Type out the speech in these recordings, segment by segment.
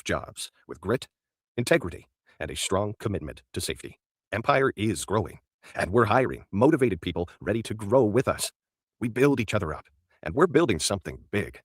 tough jobs with grit, integrity, and a strong commitment to safety. Empire is growing, and we're hiring motivated people ready to grow with us. We build each other up, and we're building something big.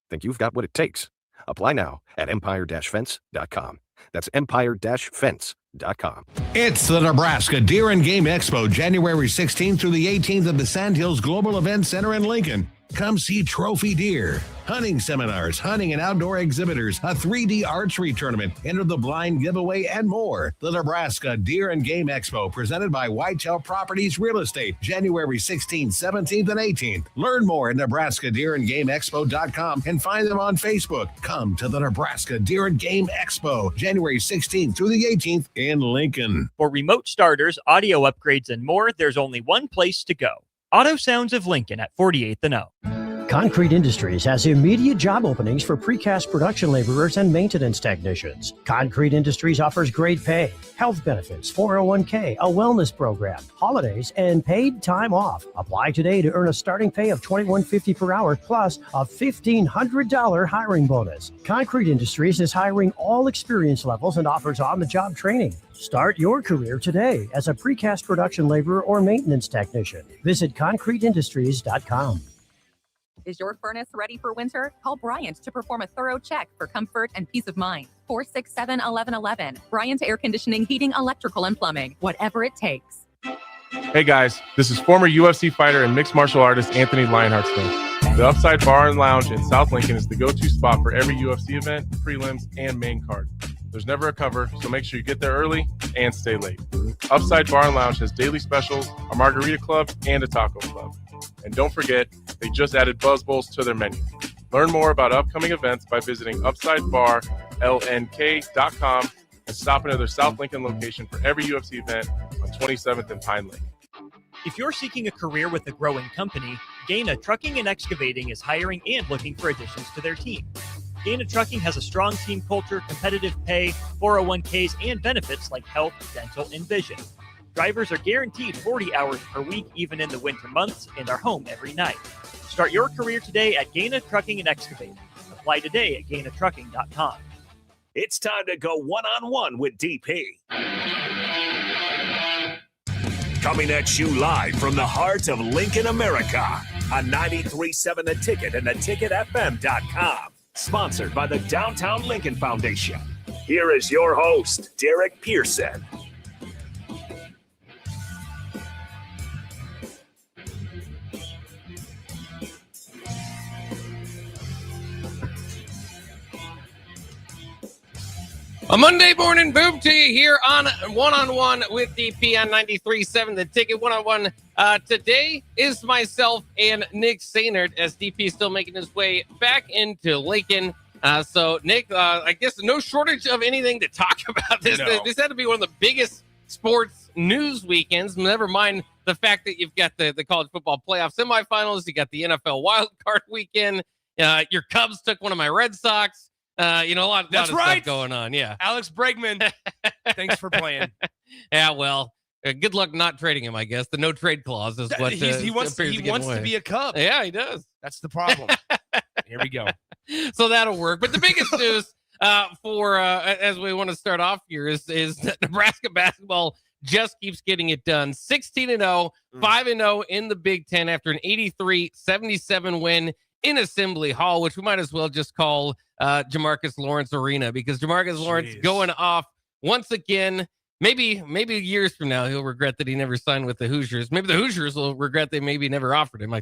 Think you've got what it takes? Apply now at empire-fence.com. That's empire-fence.com. It's the Nebraska Deer and Game Expo, January 16th through the 18th at the Sandhills Global Event Center in Lincoln. Come see trophy deer, hunting seminars, hunting and outdoor exhibitors, a 3D archery tournament, enter the blind giveaway, and more. The Nebraska Deer and Game Expo, presented by Whitetail Properties Real Estate, January 16th, 17th, and 18th. Learn more at nebraskadeerandgameexpo.com and find them on Facebook. Come to the Nebraska Deer and Game Expo, January 16th through the 18th in Lincoln. For remote starters, audio upgrades, and more, there's only one place to go. Auto Sounds of Lincoln at 48th and O. Concrete Industries has immediate job openings for precast production laborers and maintenance technicians. Concrete Industries offers great pay, health benefits, 401k, a wellness program, holidays, and paid time off. Apply today to earn a starting pay of $21.50 per hour plus a $1,500 hiring bonus. Concrete Industries is hiring all experience levels and offers on-the-job training. Start your career today as a precast production laborer or maintenance technician. Visit concreteindustries.com. Is your furnace ready for winter? Call Bryant to perform a thorough check for comfort and peace of mind. 467-1111. Bryant Air Conditioning, Heating, Electrical, and Plumbing. Whatever it takes. Hey guys, this is former UFC fighter and mixed martial artist Anthony Lionheart Smith. The Upside Bar and Lounge in South Lincoln is the go-to spot for every UFC event, prelims, and main card. There's never a cover, so make sure you get there early and stay late. Upside Bar and Lounge has daily specials, a margarita club, and a taco club. And don't forget, they just added Buzz Bowls to their menu. Learn more about upcoming events by visiting UpsideBarLNK.com and stop into their South Lincoln location for every UFC event on 27th and Pine Lake. If you're seeking a career with a growing company, Gaina Trucking and Excavating is hiring and looking for additions to their team. Gaina Trucking has a strong team culture, competitive pay, 401ks, and benefits like health, dental, and vision. Drivers are guaranteed 40 hours per week, even in the winter months, and are home every night. Start your career today at Gaina Trucking and Excavating. Apply today at GainaTrucking.com. It's time to go one-on-one with DP. Coming at you live from the heart of Lincoln, America, on 93.7 The Ticket and theticketfm.com. Sponsored by the Downtown Lincoln Foundation. Here is your host, Derek Pearson. A Monday morning boom to you here on One-on-One with DP on 93.7 The Ticket. One-on-one today is myself and Nick Sainert, as DP is still making his way back into Lincoln. So, Nick, I guess no shortage of anything to talk about. This had to be one of the biggest sports news weekends, never mind the fact that you've got the college football playoff semifinals, you got the NFL wild card weekend, your Cubs took one of my Red Sox. A lot of stuff going on. Yeah. Alex Bregman. Thanks for playing. Yeah, well, good luck not trading him, I guess. The no trade clause is what he wants to be a Cub. Yeah, he does. That's the problem. Here we go. So that'll work. But the biggest news as we want to start off here is that Nebraska basketball just keeps getting it done. 16-0, 5-0 in the Big Ten after an 83-77 win in Assembly Hall, which we might as well just call Jamarcus Lawrence Arena, because Jamarcus Lawrence going off once again. Maybe years from now he'll regret that he never signed with the Hoosiers. Maybe the Hoosiers will regret they maybe never offered him.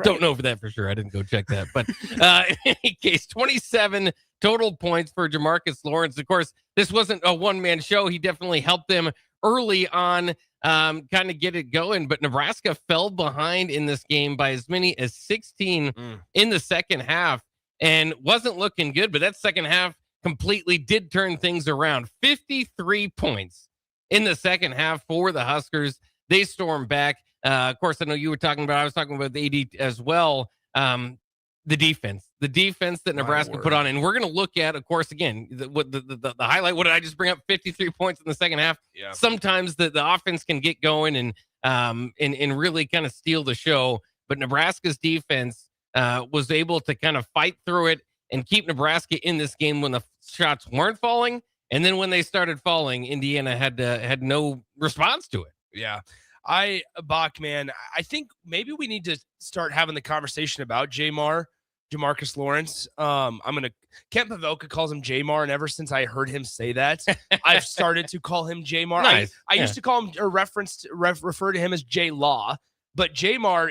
Don't know for that for sure. I didn't go check that. But in any case, 27 total points for Jamarcus Lawrence. Of course, this wasn't a one-man show. He definitely helped them early on kind of get it going. But Nebraska fell behind in this game by as many as 16 in the second half and wasn't looking good. But that second half completely did turn things around. 53 points in the second half for the Huskers. They stormed back. Of course, I know you were talking about, I was talking about the AD as well. The defense that Nebraska put on. And we're going to look at, of course, again, the highlight. What did I just bring up? 53 points in the second half. Yeah. Sometimes the offense can get going and really kind of steal the show. But Nebraska's defense was able to kind of fight through it and keep Nebraska in this game when the shots weren't falling. And then when they started falling, Indiana had no response to it. Yeah. Bach, man, I think maybe we need to start having the conversation about Jamarcus Lawrence. Kent Pavelka calls him Jamar, and ever since I heard him say that, I've started to call him Jamar. Nice. I used to call him or refer to him as J Law, but Jamar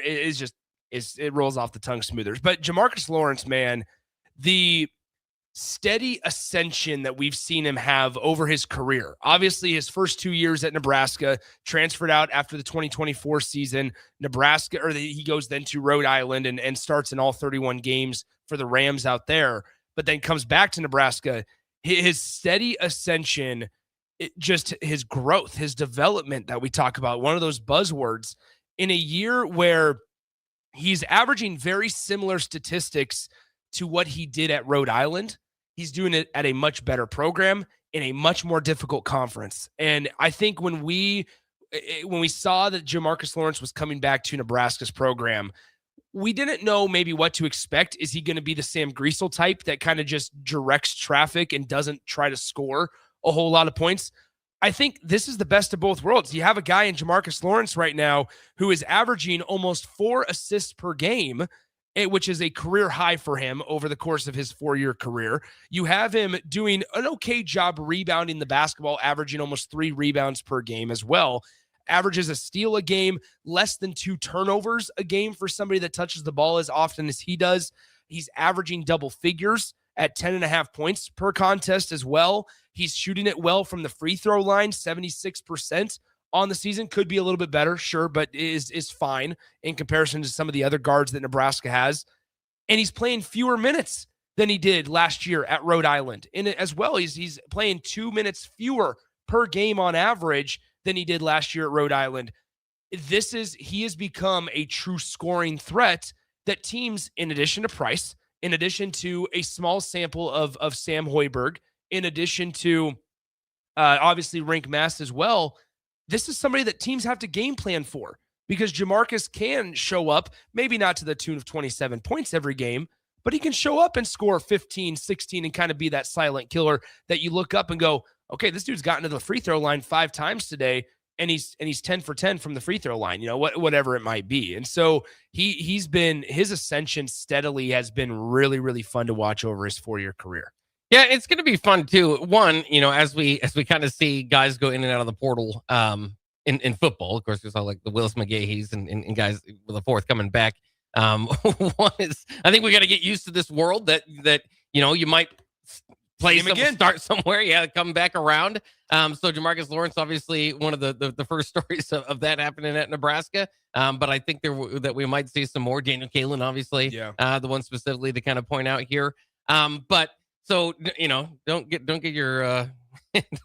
it rolls off the tongue smoother. But Jamarcus Lawrence, man, the steady ascension that we've seen him have over his career. Obviously, his first 2 years at Nebraska, transferred out after the 2024 season. He goes then to Rhode Island and starts in all 31 games for the Rams out there, but then comes back to Nebraska. His steady ascension, his growth, his development that we talk about, one of those buzzwords, in a year where he's averaging very similar statistics to what he did at Rhode Island. He's doing it at a much better program in a much more difficult conference. And I think when we saw that Jamarcus Lawrence was coming back to Nebraska's program, we didn't know maybe what to expect. Is he going to be the Sam Griesel type that kind of just directs traffic and doesn't try to score a whole lot of points? I think this is the best of both worlds. You have a guy in Jamarcus Lawrence right now who is averaging almost 4 assists per game, which is a career high for him over the course of his 4-year career. You have him doing an okay job rebounding the basketball, averaging almost 3 rebounds per game as well. Averages a steal a game, less than 2 turnovers a game for somebody that touches the ball as often as he does. He's averaging double figures at 10.5 points per contest as well. He's shooting it well from the free throw line, 76% on the season. Could be a little bit better, sure, but is fine in comparison to some of the other guards that Nebraska has. And he's playing fewer minutes than he did last year at Rhode Island. And as well, he's playing 2 minutes fewer per game on average than he did last year at Rhode Island. He has become a true scoring threat that teams, in addition to Price, in addition to a small sample of Sam Hoiberg, in addition to obviously Rink Mast as well, this is somebody that teams have to game plan for, because Jamarcus can show up, maybe not to the tune of 27 points every game, but he can show up and score 15, 16 and kind of be that silent killer that you look up and go, okay, this dude's gotten to the free throw line 5 times today, and he's 10 for 10 from the free throw line, whatever it might be. And so his ascension steadily has been really, really fun to watch over his 4-year career. Yeah, it's going to be fun too. One, as we kind of see guys go in and out of the portal in football. Of course, we saw like the Willis McGahees and guys with the fourth coming back. One is, I think we got to get used to this world that you might play start somewhere, come back around. So Jamarcus Lawrence, obviously one of the first stories of that happening at Nebraska. But I think that we might see some more. Daniel Kaelin, obviously, the one specifically to kind of point out here. But so don't get your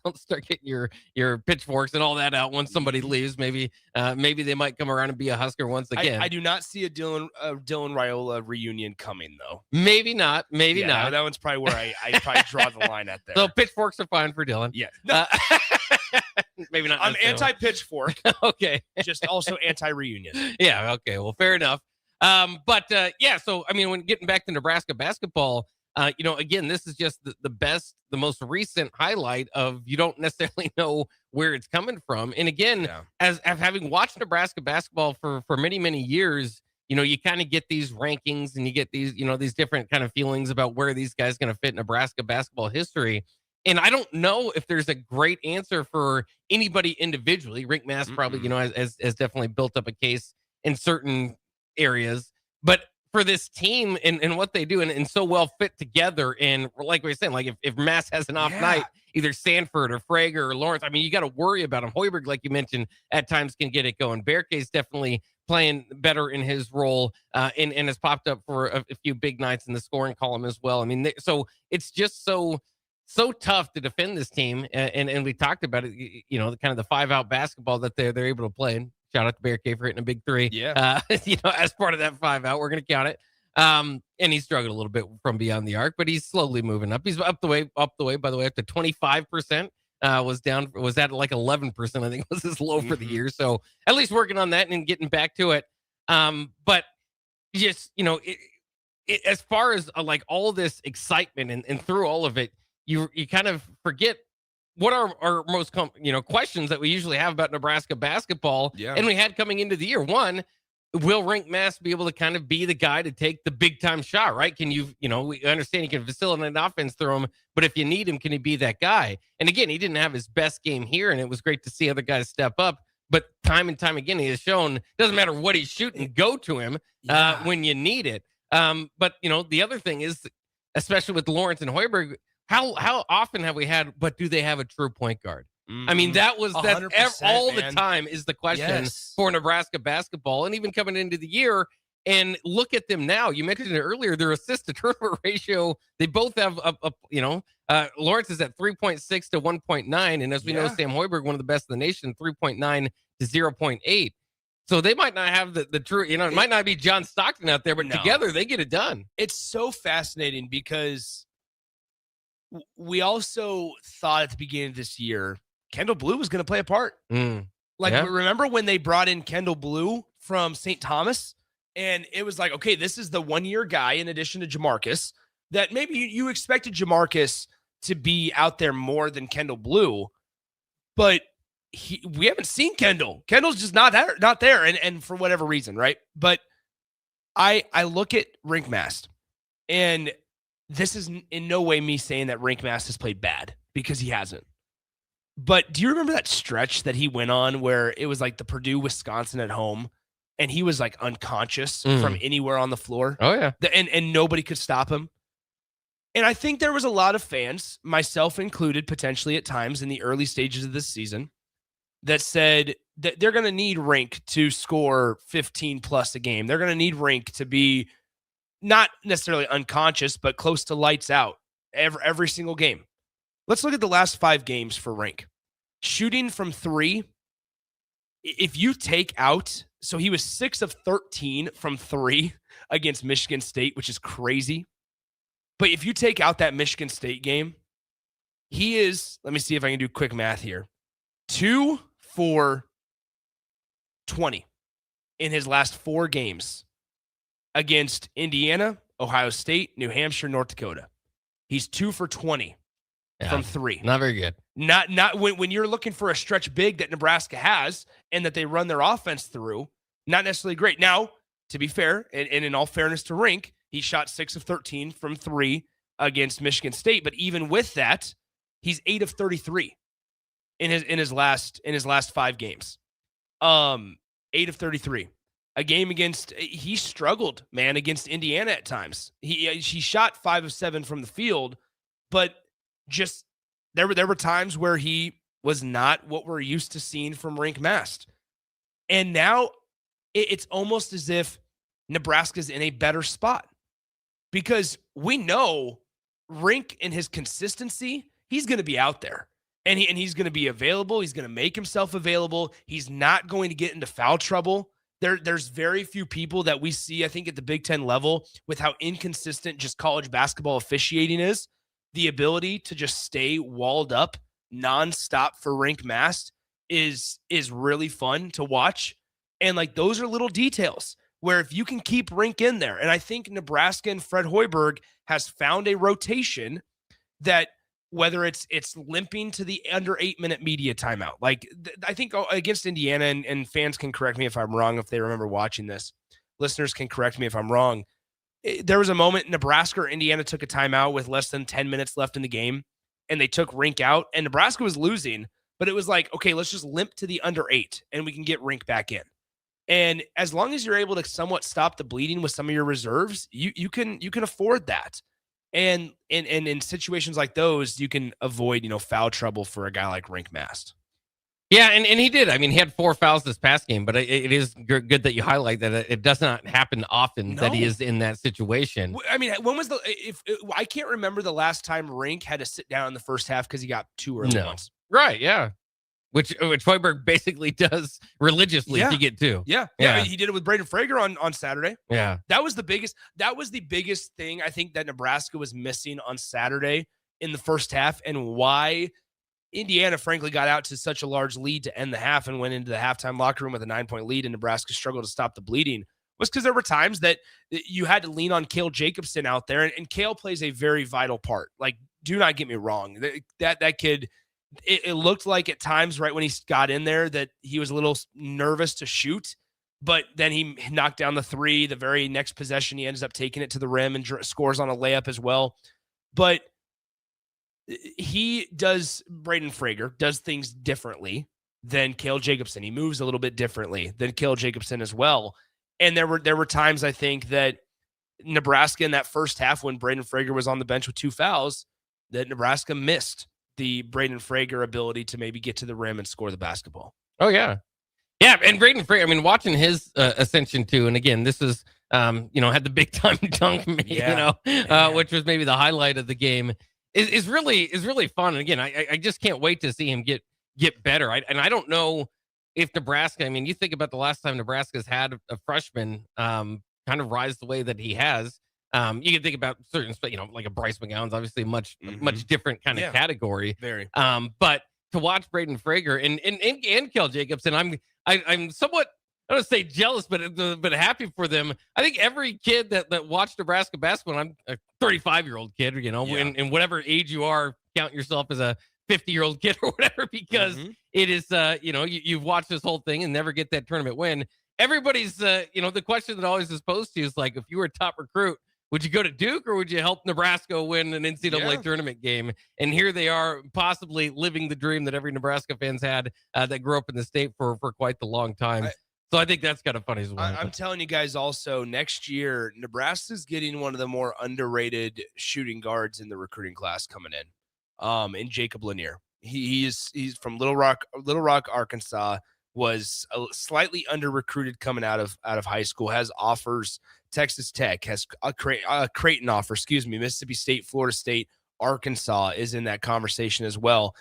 don't start getting your pitchforks and all that out once somebody leaves. Maybe they might come around and be a Husker once again. I do not see a Dylan Raiola reunion coming though. Maybe not. Maybe not. That one's probably where I probably draw the line at there. So pitchforks are fine for Dylan. Yeah. Maybe not. I'm anti-pitchfork. Okay. Just also anti-reunion. Yeah. Okay. Well, fair enough. But so I mean, when getting back to Nebraska basketball, again, this is just the most recent highlight of you don't necessarily know where it's coming from. And again, as having watched Nebraska basketball for many, many years, you kind of get these rankings and you get these, these different kind of feelings about where these guys going to fit Nebraska basketball history. And I don't know if there's a great answer for anybody individually. Rink Mast probably, has definitely built up a case in certain areas, but for this team and what they do and so well fit together. And like we were saying, like if Mass has an off night, either Sanford or Frager or Lawrence, I mean, you got to worry about him. Hoiberg, like you mentioned, at times can get it going. Bearcase definitely playing better in his role and has popped up for a few big nights in the scoring column as well. I mean, so it's just so tough to defend this team. And we talked about it, kind of the 5-out basketball that they're able to play. Shout out to Bear Cave for hitting a big 3. Yeah. As part of that 5-out, we're going to count it. And he struggled a little bit from beyond the arc, but he's slowly moving up. He's up the way, by the way, up to 25%. Was at like 11%, I think was his low for the year. So at least working on that and getting back to it. But just, as far as like all this excitement and through all of it, you kind of forget what are our most questions that we usually have about Nebraska basketball. Yeah. And we had coming into the year. One, will Rink Mass be able to kind of be the guy to take the big time shot, right? Can we understand you can facilitate an offense through him, but if you need him, can he be that guy? And again, he didn't have his best game here, and it was great to see other guys step up. But time and time again, he has shown, doesn't matter what he's shooting, go to him when you need it. But the other thing is, especially with Lawrence and Hoiberg, how often have we had, but do they have a true point guard? I mean, that's all the time is the question for Nebraska basketball. And even coming into the year, and look at them now. You mentioned it earlier, their assist to turnover ratio, they both have Lawrence is at 3.6 to 1.9. And as we know, Sam Hoiberg, one of the best in the nation, 3.9 to 0.8. So they might not have the true, it might not be John Stockton out there, but together they get it done. It's so fascinating because we also thought at the beginning of this year, Kendall Blue was going to play a part. Remember when they brought in Kendall Blue from St. Thomas? And it was like, okay, this is the 1-year guy in addition to Jamarcus, that maybe you expected Jamarcus to be out there more than Kendall Blue, but we haven't seen Kendall. Kendall's just not there, and for whatever reason, right? But I look at Rink Mast, and this is in no way me saying that Rink Mast has played bad, because he hasn't. But do you remember that stretch that he went on where it was like the Purdue-Wisconsin at home, and he was like unconscious from anywhere on the floor? Oh, yeah. And nobody could stop him. And I think there was a lot of fans, myself included, potentially at times in the early stages of this season, that said that they're going to need Rink to score 15 plus a game. They're going to need Rink to be not necessarily unconscious, but close to lights out every single game. Let's look at the last 5 games for Rink. Shooting from 3, if you take out, so he was 6 of 13 from 3 against Michigan State, which is crazy. But if you take out that Michigan State game, he is, let me see if I can do quick math here, 2 for 20 in his last 4 games against Indiana, Ohio State, New Hampshire, North Dakota. He's 2 for 20 from 3. Not very good. Not when you're looking for a stretch big that Nebraska has and that they run their offense through, not necessarily great. Now, to be fair, and in all fairness to Rink, he shot 6 of 13 from 3 against Michigan State. But even with that, he's 8 of 33 in his last 5 games. 8 of 33. A game against, he struggled, man, against Indiana at times. He shot 5 of 7 from the field, but just there were times where he was not what we're used to seeing from Rink Mast. And now it's almost as if Nebraska's in a better spot, because we know Rink and his consistency, he's going to be out there and he's going to be available. He's going to make himself available. He's not going to get into foul trouble. There's very few people that we see, I think, at the Big Ten level with how inconsistent just college basketball officiating is. The ability to just stay walled up nonstop for Rink Mast is really fun to watch. And like, those are little details where if you can keep Rink in there, and I think Nebraska and Fred Hoiberg has found a rotation that, whether it's limping to the under 8-minute media timeout, like I think against Indiana, and fans can correct me if I'm wrong, if they remember watching this, listeners can correct me if I'm wrong. There was a moment Nebraska or Indiana took a timeout with less than 10 minutes left in the game, and they took Rink out, and Nebraska was losing, but it was like, okay, let's just limp to the under 8 and we can get Rink back in. And as long as you're able to somewhat stop the bleeding with some of your reserves, you can afford that. And in situations like those, you can avoid, foul trouble for a guy like Rink Mast. Yeah, and he did. I mean, he had 4 fouls this past game, but it is good that you highlight that it does not happen often that he is in that situation. I mean, when was I can't remember the last time Rink had to sit down in the first half because he got 2 early ones. Right, yeah. Which Hoiberg basically does religiously to get 2. Yeah. He did it with Braden Frager on Saturday. Yeah. That was the biggest thing I think that Nebraska was missing on Saturday in the first half, and why Indiana, frankly, got out to such a large lead to end the half and went into the halftime locker room with a 9-point lead, and Nebraska struggled to stop the bleeding, was because there were times that you had to lean on Cale Jacobson out there, and Cale plays a very vital part. Like, do not get me wrong. That kid, it looked like at times right when he got in there that he was a little nervous to shoot, but then he knocked down the three. The very next possession, he ends up taking it to the rim and scores on a layup as well. But Braden Frager does things differently than Cale Jacobson. He moves a little bit differently than Cale Jacobson as well. And there were times I think that Nebraska in that first half when Braden Frager was on the bench with 2 fouls, that Nebraska missed the Braden Frager ability to maybe get to the rim and score the basketball. Oh, yeah. Yeah, and Braden Frager, I mean, watching his ascension too, and again, this is, had the big time dunk, which was maybe the highlight of the game, is really fun. And again, I just can't wait to see him get better. I don't know if Nebraska, I mean, you think about the last time Nebraska's had a freshman kind of rise the way that he has. You can think about certain, like a Bryce McGowan's obviously much different kind of category. Very. But to watch Braden Frager and Cale Jacobson, I'm somewhat, I don't want to say jealous, but happy for them. I think every kid that watched Nebraska basketball, I'm a 35-year-old kid, in whatever age you are, count yourself as a 50-year-old kid or whatever, because it is, you've watched this whole thing and never get that tournament win. Everybody's, the question that always is posed to you is like, if you were a top recruit, would you go to Duke or would you help Nebraska win an NCAA tournament game? And here they are, possibly living the dream that every Nebraska fan's had that grew up in the state for quite the long time. So I think that's kind of funny as well. I'm telling you guys also, next year, Nebraska's getting one of the more underrated shooting guards in the recruiting class coming in Jacob Lanier. He's from Little Rock, Arkansas, was slightly under-recruited coming out of high school, has offers. Texas Tech has a Creighton offer, Mississippi State, Florida State, Arkansas is in that conversation as well.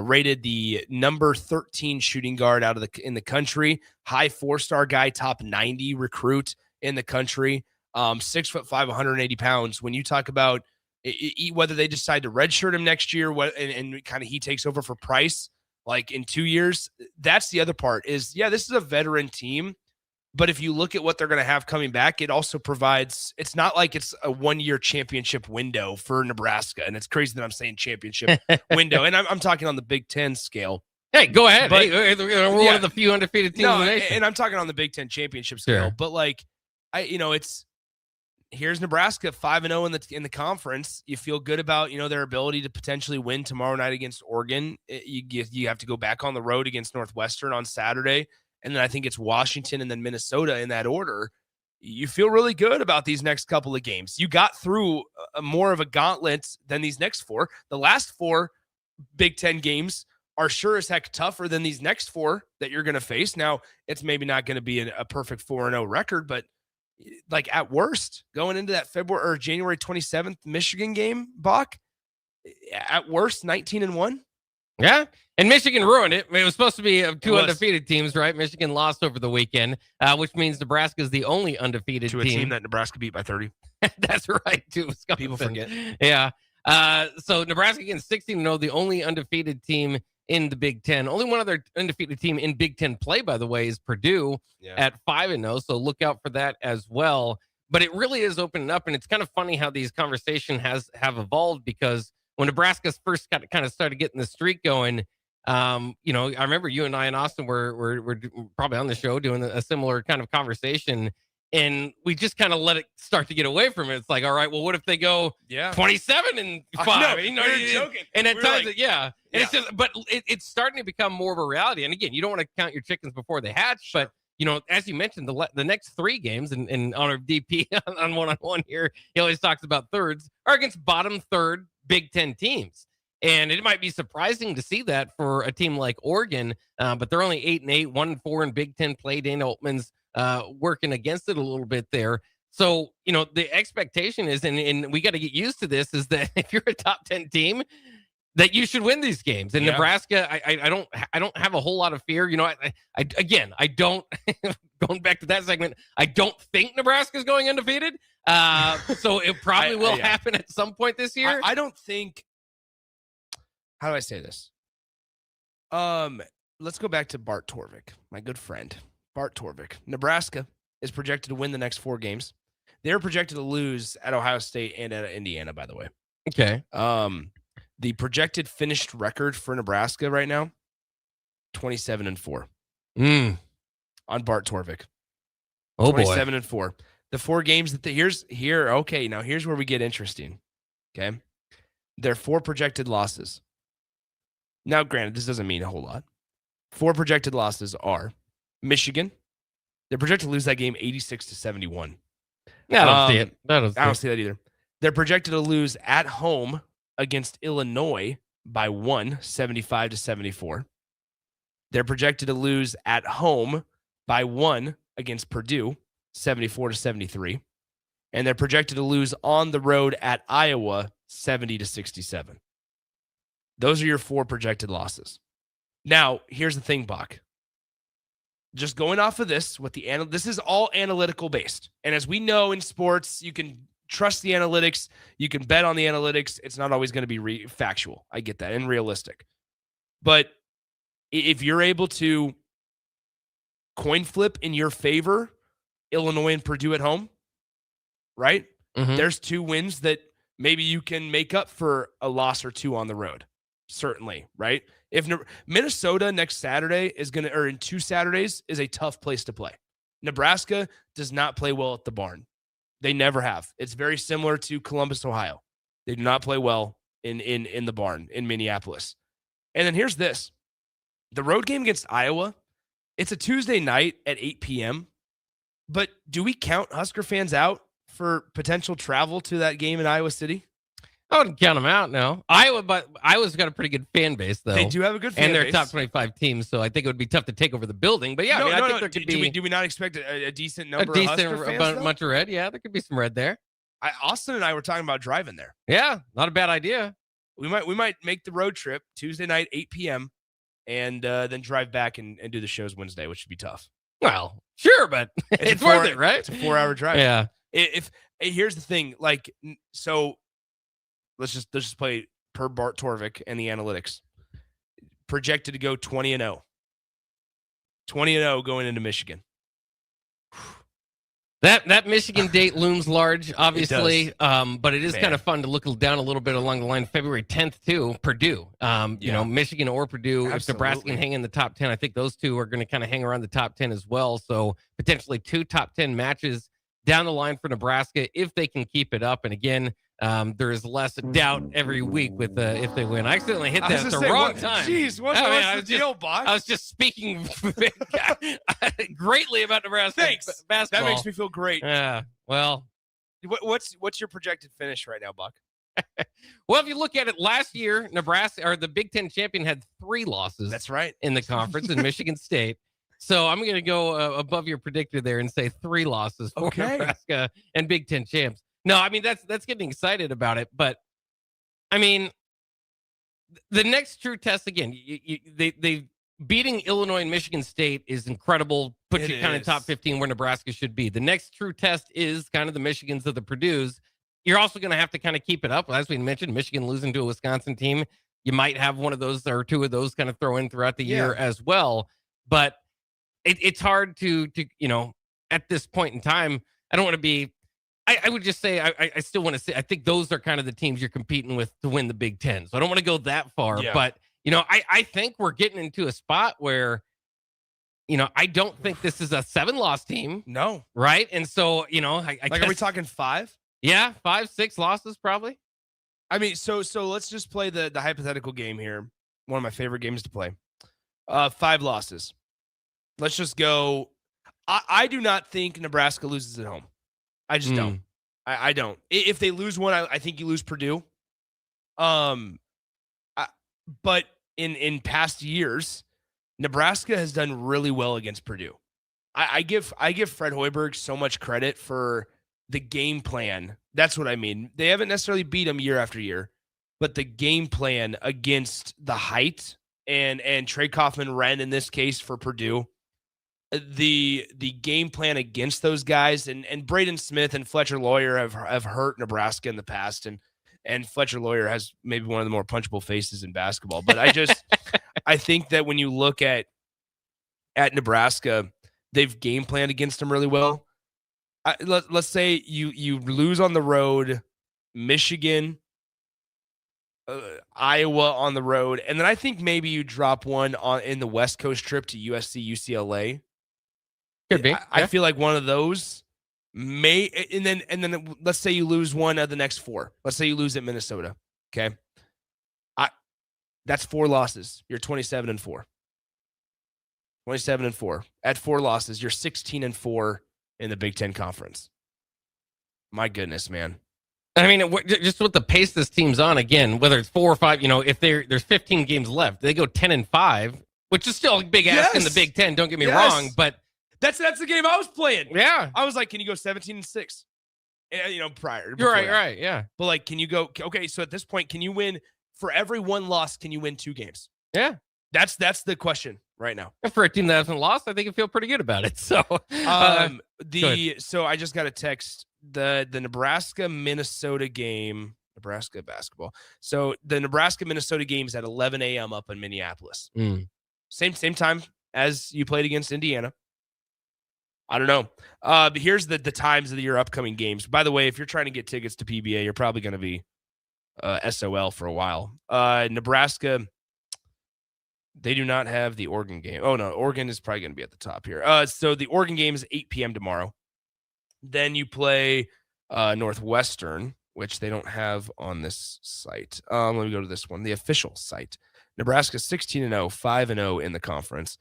Rated the number 13 shooting guard in the country, high 4-star guy, top 90 recruit in the country, 6'5", 180 pounds. When you talk about whether they decide to redshirt him next year, and kind of he takes over for Price, like in 2 years, that's the other part is, this is a veteran team. But if you look at what they're going to have coming back, it also provides, it's not like it's a 1-year championship window for Nebraska. And it's crazy that I'm saying championship window. And I'm talking on the Big Ten scale. Hey, go ahead. But, we're one of the few undefeated teams in the nation. And I'm talking on the Big Ten championship scale. Sure. But like, here's Nebraska 5-0 in the conference. You feel good about, their ability to potentially win tomorrow night against Oregon. You have to go back on the road against Northwestern on Saturday. And then I think it's Washington and then Minnesota in that order. You feel really good about these next couple of games. You got through more of a gauntlet than these next 4. The last 4 Big Ten games are sure as heck tougher than these next 4 that you're going to face. Now, it's maybe not going to be a perfect 4-0 record, but like at worst, going into that February or January 27th Michigan game, Bach, at worst, 19-1. Yeah, and Michigan ruined it. It was supposed to be 2 undefeated teams, right? Michigan lost over the weekend, which means Nebraska is the only undefeated to a team that Nebraska beat by 30. That's right, too. People forget. Yeah. So Nebraska again 16-0, the only undefeated team in the Big Ten. Only one other undefeated team in Big Ten play, by the way, is Purdue at 5-0. So look out for that as well. But it really is opening up, and it's kind of funny how these conversations have evolved, because when Nebraska's first kind of started getting the streak going, I remember you and I and Austin were probably on the show doing a similar kind of conversation, and we just kind of let it start to get away from it. It's like, all right, well, what if they go 27-5? You're joking. And at times, and it's just, but it's starting to become more of a reality. And again, you don't want to count your chickens before they hatch, but as you mentioned, the next 3 games, and on our DP on one-on-one here, he always talks about thirds, are against bottom third Big Ten teams. And it might be surprising to see that for a team like Oregon, but they're only 8-8, 1-4 in Big Ten play. Dana Altman's working against it a little bit there. So, the expectation is, and we got to get used to this, is that if you're a top 10 team, that you should win these games. And Nebraska, I don't have a whole lot of fear. I don't going back to that segment, I don't think Nebraska's going undefeated. So it probably will happen at some point this year. I don't think. How do I say this? Let's go back to Bart Torvik, my good friend. Bart Torvik. Nebraska is projected to win the next 4 games. They're projected to lose at Ohio State and at Indiana, by the way. Okay. The projected finished record for Nebraska right now, 27-4 on Bart Torvik. Oh boy. 27-4. The 4 games that here's where we get interesting. Okay. Their 4 projected losses. Now, granted, this doesn't mean a whole lot. 4 projected losses are Michigan. They're projected to lose that game 86-71. Yeah, I don't see it. I don't see that either. They're projected to lose at home against Illinois by 1, 75-74. They're projected to lose at home by 1 against Purdue, 74-73. And they're projected to lose on the road at Iowa, 70-67. Those are your 4 projected losses. Now, here's the thing, Bach. Just going off of this, this is all analytical based. And as we know in sports, you can trust the analytics. You can bet on the analytics. It's not always going to be factual. I get that, and realistic. But if you're able to coin flip in your favor, Illinois and Purdue at home, right? Mhm. There's 2 wins that maybe you can make up for a loss or 2 on the road. Certainly, right? If Minnesota next Saturday or in 2 Saturdays is a tough place to play. Nebraska does not play well at the barn. They never have. It's very similar to Columbus, Ohio. They do not play well in the barn in Minneapolis. And then here's this. The road game against Iowa, it's a Tuesday night at 8 p.m. But do we count Husker fans out for potential travel to that game in Iowa City? I wouldn't count them out, no. Iowa's got a pretty good fan base, though. They do have a good fan base. And they're base. top 25 teams, so I think it would be tough to take over the building. But yeah, I think there could be do we not expect a decent number a of Husker fans, bunch of red. Yeah, there could be some red there. Austin and I were talking about driving there. Yeah, not a bad idea. We might make the road trip Tuesday night, 8 p.m., and then drive back and do the shows Wednesday, which would be tough. Well, sure, but it's worth it, right? It's a 4-hour drive. Yeah. Here's the thing, so let's just play per Bart Torvik and the analytics. Projected to go 20-0. 20-0 going into Michigan. That Michigan date looms large, obviously, but it is Man. kind of fun to look down a little bit along the line. February 10th, too, Purdue. You know, Michigan or Purdue. Absolutely. If Nebraska can hang in the top 10, I think those 2 are going to kind of hang around the top 10 as well. So potentially 2 top 10 matches down the line for Nebraska if they can keep it up. And again, there is less doubt every week with if they win. I accidentally hit that at the wrong time. Jeez, what's the deal, Bob? I was just speaking greatly about Nebraska basketball. That makes me feel great. Yeah. Well, what's your projected finish right now, Buck? Well, if you look at it, last year, Nebraska or the Big Ten champion had 3 losses. That's right. In the conference in Michigan State. So I'm going to go above your predictor there and say 3 losses for Nebraska and Big Ten champs. No, I mean, that's getting excited about it. But, I mean, the next true test, again, they beating Illinois and Michigan State is incredible. Puts you kind of top 15 where Nebraska should be. The next true test is kind of the Michigans of the Purdues. You're also going to have to kind of keep it up. As we mentioned, Michigan losing to a Wisconsin team. You might have one of those or 2 of those kind of throw in throughout the year as well. But it's hard to at this point in time, I don't want to be, I would just say, I still want to say, I think those are kind of the teams you're competing with to win the Big Ten. So I don't want to go that far, but I think we're getting into a spot where, I don't think this is a 7-loss team. No. Right. And so, are we talking 5? Yeah. 5, 6 losses probably. I mean, so let's just play the hypothetical game here. One of my favorite games to play. 5 losses. Let's just go. I do not think Nebraska loses at home. I just don't. I don't. If they lose one, I think you lose Purdue. But in past years, Nebraska has done really well against Purdue. I give Fred Hoiberg so much credit for the game plan. That's what I mean. They haven't necessarily beat him year after year, but the game plan against the height and Trey Kaufman-Renn in this case for Purdue. The game plan against those guys and Braden Smith and Fletcher Lawyer have hurt Nebraska in the past, and Fletcher Lawyer has maybe one of the more punchable faces in basketball. But I think that when you look at Nebraska, they've game planned against them really well. let's say you lose on the road, Michigan, Iowa on the road, and then I think maybe you drop one in the West Coast trip to USC, UCLA. Could be. I feel like one of those may, and then let's say you lose one of the next 4. Let's say you lose at Minnesota. Okay, that's 4 losses. You're 27-4. 27-4 at 4 losses. You're 16-4 in the Big Ten Conference. My goodness, man. I mean, just with the pace this team's on, again, whether it's 4 or 5, if there's 15 games left, they go 10-5, which is still a big ask in the Big Ten. Don't get me wrong, but that's the game I was playing. Yeah, I was like, can you go 17-6? Prior. You're right. Yeah, but like, can you go? Okay, so at this point, can you win for every 1 loss? Can you win 2 games? Yeah, that's the question right now. And for a team that hasn't lost, I think you feel pretty good about it. So, so I just got a text. The Nebraska-Minnesota game, Nebraska basketball. So the Nebraska-Minnesota game is at 11 a.m. up in Minneapolis. Same time as you played against Indiana. I don't know. But here's the times of your upcoming games. By the way, if you're trying to get tickets to PBA, you're probably going to be SOL for a while. Nebraska, they do not have the Oregon game. Oh, no. Oregon is probably going to be at the top here. So the Oregon game is 8 p.m. tomorrow. Then you play Northwestern, which they don't have on this site. Let me go to this one, the official site. Nebraska 16-0, 5-0 in the conference.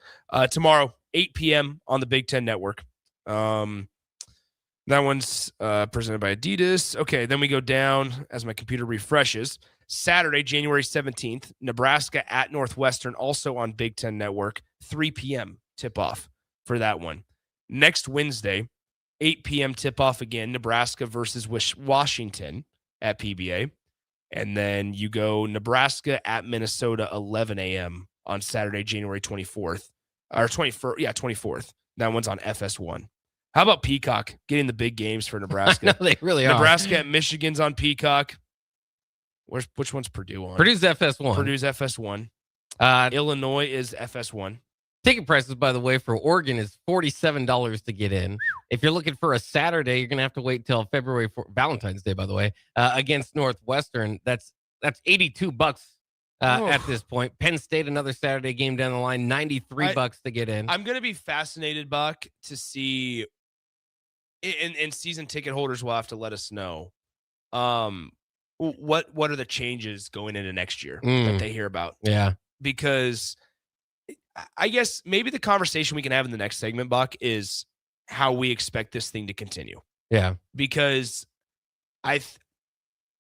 Tomorrow, 8 p.m. on the Big Ten Network. That one's presented by Adidas. Okay, then we go down as my computer refreshes. Saturday, January 17th, Nebraska at Northwestern, also on Big Ten Network, 3 p.m. tip-off for that one. Next Wednesday, 8 p.m. tip-off again, Nebraska versus Washington at PBA. And then you go Nebraska at Minnesota, 11 a.m. on Saturday, January 24th. Or 21st, 24th. That one's on FS1. How about Peacock getting the big games for Nebraska? No, they really are. Nebraska at Michigan's on Peacock. Which one's Purdue on? Purdue's FS1. Purdue's FS1. Illinois is FS1. Ticket prices, by the way, for Oregon is $47 to get in. If you're looking for a Saturday, you're going to have to wait till February for Valentine's Day, by the way, against Northwestern. That's $82 at this point. Penn State, another Saturday game down the line, $93 to get in. I'm going to be fascinated, Buck, to see, and season ticket holders will have to let us know, what are the changes going into next year that they hear about. Yeah. Because I guess maybe the conversation we can have in the next segment, Buck, is how we expect this thing to continue. Yeah. Because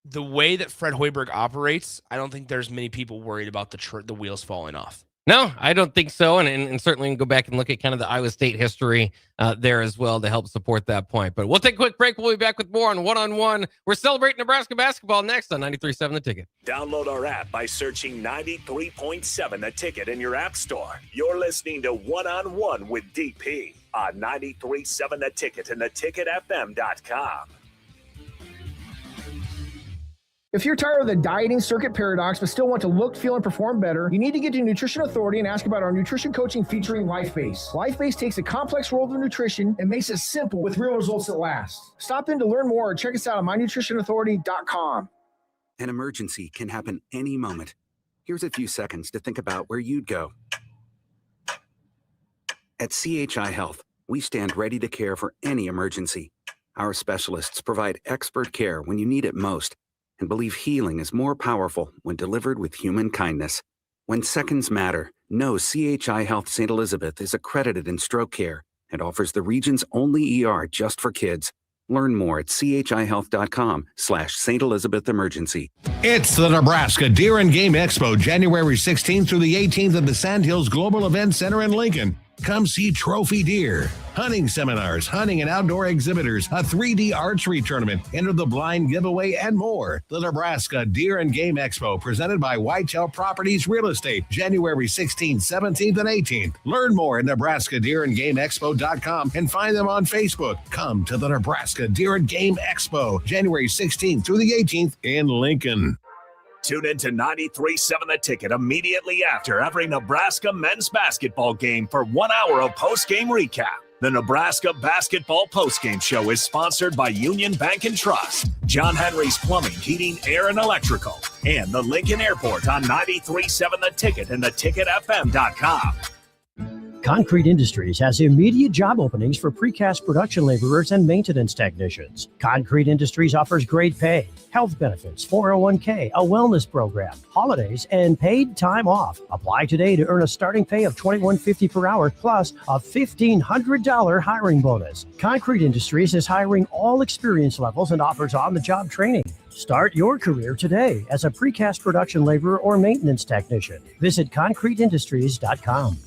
the way that Fred Hoiberg operates, I don't think there's many people worried about the wheels falling off. No, I don't think so. And certainly go back and look at kind of the Iowa State history there as well to help support that point. But we'll take a quick break. We'll be back with more on One-on-One. We're celebrating Nebraska basketball next on 93.7 The Ticket. Download our app by searching 93.7 The Ticket in your app store. You're listening to One-on-One with DP on 93.7 The Ticket and theticketfm.com. If you're tired of the dieting circuit paradox but still want to look, feel, and perform better, you need to get to Nutrition Authority and ask about our nutrition coaching featuring LifeBase. LifeBase takes a complex world of nutrition and makes it simple with real results that last. Stop in to learn more or check us out at mynutritionauthority.com. An emergency can happen any moment. Here's a few seconds to think about where you'd go. At CHI Health, we stand ready to care for any emergency. Our specialists provide expert care when you need it most, and believe healing is more powerful when delivered with human kindness. When seconds matter, know CHI Health St. Elizabeth is accredited in stroke care and offers the region's only ER just for kids. Learn more at chihealth.com/St. Elizabeth Emergency. It's the Nebraska Deer and Game Expo, January 16th through the 18th at the Sandhills Global Event Center in Lincoln. Come see trophy deer, hunting seminars, hunting and outdoor exhibitors, a 3D archery tournament, enter the blind giveaway, and more. The Nebraska Deer and Game Expo, presented by Whitetail Properties Real Estate, January 16th, 17th, and 18th. Learn more at NebraskaDeerAndGameExpo.com and find them on Facebook. Come to the Nebraska Deer and Game Expo, January 16th through the 18th in Lincoln. Tune in to 93.7 The Ticket immediately after every Nebraska men's basketball game for 1 hour of post-game recap. The Nebraska Basketball Postgame Show is sponsored by Union Bank and Trust, John Henry's Plumbing, Heating, Air, and Electrical, and the Lincoln Airport on 93.7 The Ticket and theticketfm.com. Concrete Industries has immediate job openings for precast production laborers and maintenance technicians. Concrete Industries offers great pay, health benefits, 401k, a wellness program, holidays, and paid time off. Apply today to earn a starting pay of $21.50 per hour plus a $1,500 hiring bonus. Concrete Industries is hiring all experience levels and offers on-the-job training. Start your career today as a precast production laborer or maintenance technician. Visit concreteindustries.com.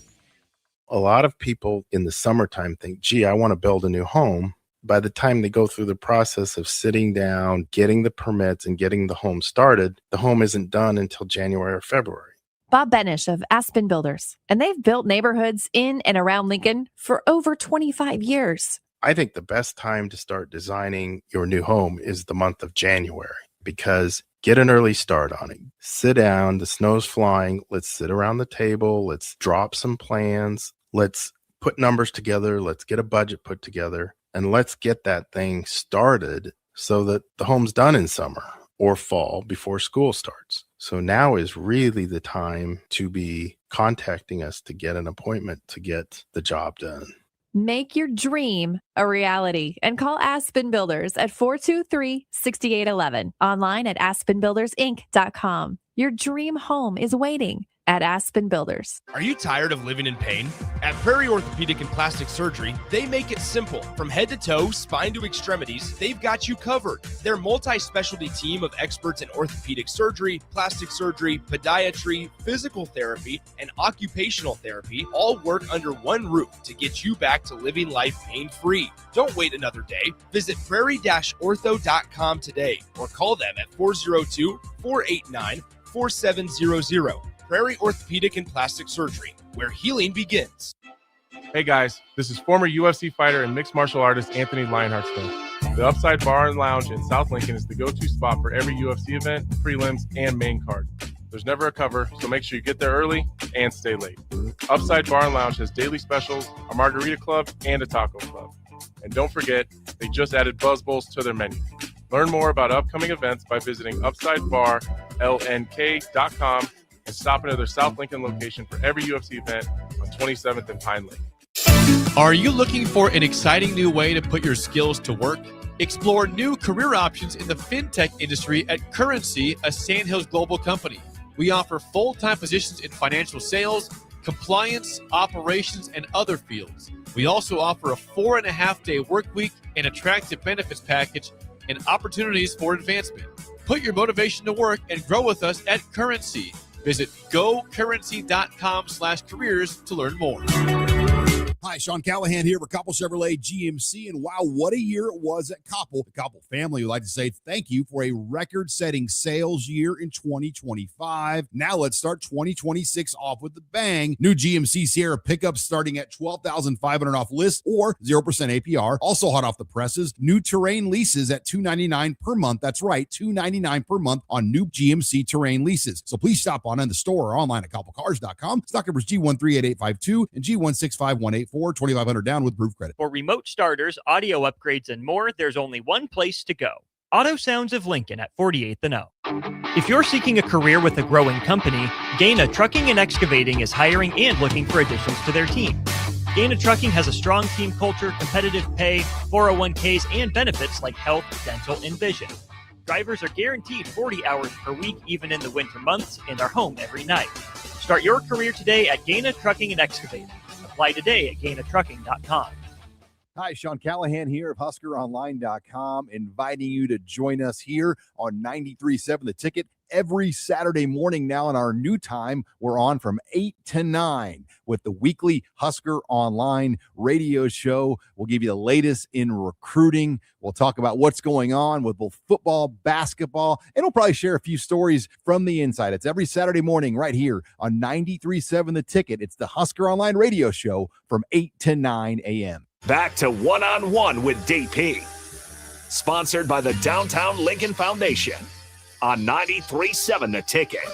A lot of people in the summertime think, gee, I want to build a new home. By the time they go through the process of sitting down, getting the permits, and getting the home started, the home isn't done until January or February. Bob Benish of Aspen Builders, and they've built neighborhoods in and around Lincoln for over 25 years. I think the best time to start designing your new home is the month of January, because get an early start on it. Sit down, the snow's flying. Let's sit around the table. Let's drop some plans. Let's put numbers together. Let's get a budget put together, and let's get that thing started so that the home's done in summer or fall before school starts. So now is really the time to be contacting us to get an appointment to get the job done. Make your dream a reality and call Aspen Builders at 423-6811. Online at aspenbuildersinc.com. Your dream home is waiting at Aspen Builders. Are you tired of living in pain? At Prairie Orthopedic and Plastic Surgery, they make it simple. From head to toe, spine to extremities, they've got you covered. Their multi-specialty team of experts in orthopedic surgery, plastic surgery, podiatry, physical therapy, and occupational therapy all work under one roof to get you back to living life pain-free. Don't wait another day. Visit prairie-ortho.com today or call them at 402-489-4700. Prairie Orthopedic and Plastic Surgery, where healing begins. Hey guys, this is former UFC fighter and mixed martial artist Anthony Lionheart Smith. The Upside Bar and Lounge in South Lincoln is the go-to spot for every UFC event, prelims, and main card. There's never a cover, so make sure you get there early and stay late. Upside Bar and Lounge has daily specials, a margarita club, and a taco club. And don't forget, they just added Buzz Bowls to their menu. Learn more about upcoming events by visiting UpsideBarLNK.com and stop into their South Lincoln location for every UFC event on 27th and Pine Lake. Are you looking for an exciting new way to put your skills to work? Explore new career options in the fintech industry at Currency, a Sandhills global company. We offer full-time positions in financial sales, compliance, operations, and other fields. We also offer a 4.5-day work week, an attractive benefits package, and opportunities for advancement. Put your motivation to work and grow with us at Currency. Visit gocurrency.com/careers to learn more. Hi, Sean Callahan here for Koppel Chevrolet GMC, and wow, what a year it was at Koppel. The Koppel family would like to say thank you for a record-setting sales year in 2025. Now let's start 2026 off with a bang. New GMC Sierra pickups starting at $12,500 off list or 0% APR. Also hot off the presses, new Terrain leases at $299 per month. That's right, $299 per month on new GMC Terrain leases. So please stop on in the store or online at koppelcars.com. Stock numbers G138852 and G165184. 2,500 down with proof credit. For remote starters, audio upgrades, and more, there's only one place to go. Auto Sounds of Lincoln at 48th and O. If you're seeking a career with a growing company, Gaina Trucking and Excavating is hiring and looking for additions to their team. Gaina Trucking has a strong team culture, competitive pay, 401ks, and benefits like health, dental, and vision. Drivers are guaranteed 40 hours per week, even in the winter months, and are home every night. Start your career today at Gaina Trucking and Excavating. Apply today at GainaTrucking.com. Hi, Sean Callahan here of HuskerOnline.com, inviting you to join us here on 93.7 The Ticket every Saturday morning now in our new time. We're on from 8 to 9 with the weekly Husker Online radio show. We'll give you the latest in recruiting. We'll talk about what's going on with both football, basketball, and we'll probably share a few stories from the inside. It's every Saturday morning right here on 93.7 The Ticket. It's the Husker Online radio show from 8 to 9 a.m. Back to One-on-One with DP. Sponsored by the Downtown Lincoln Foundation on 93.7 The Ticket.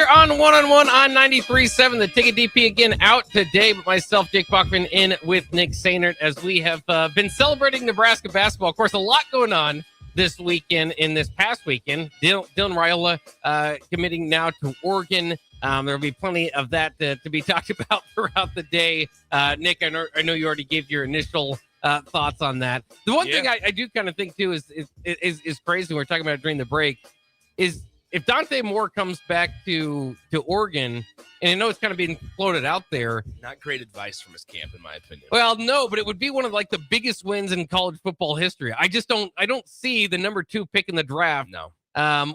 on 1-on-1 on 93.7. The Ticket DP again out today, but myself, Jake Bachman, in with Nick Sainert as we have been celebrating Nebraska basketball. Of course, a lot going on this weekend, in this past weekend. Dylan Raiola committing now to Oregon. There'll be plenty of that to be talked about throughout the day. Nick, I know you already gave your initial thoughts on that. The one thing I do kind of think too is crazy. We were talking about it during the break. Is if Dante Moore comes back to Oregon, and I know it's kind of being floated out there. Not great advice from his camp, in my opinion. Well, no, but it would be one of like the biggest wins in college football history. I don't see the number 2 pick in the draft. No.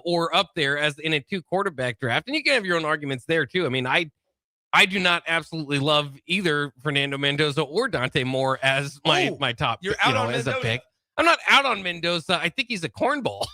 Or up there as in a 2 quarterback draft. And you can have your own arguments there too. I mean, I do not absolutely love either Fernando Mendoza or Dante Moore as my top, you're out on as Mendoza. a pick. I'm not out on Mendoza. I think he's a cornball.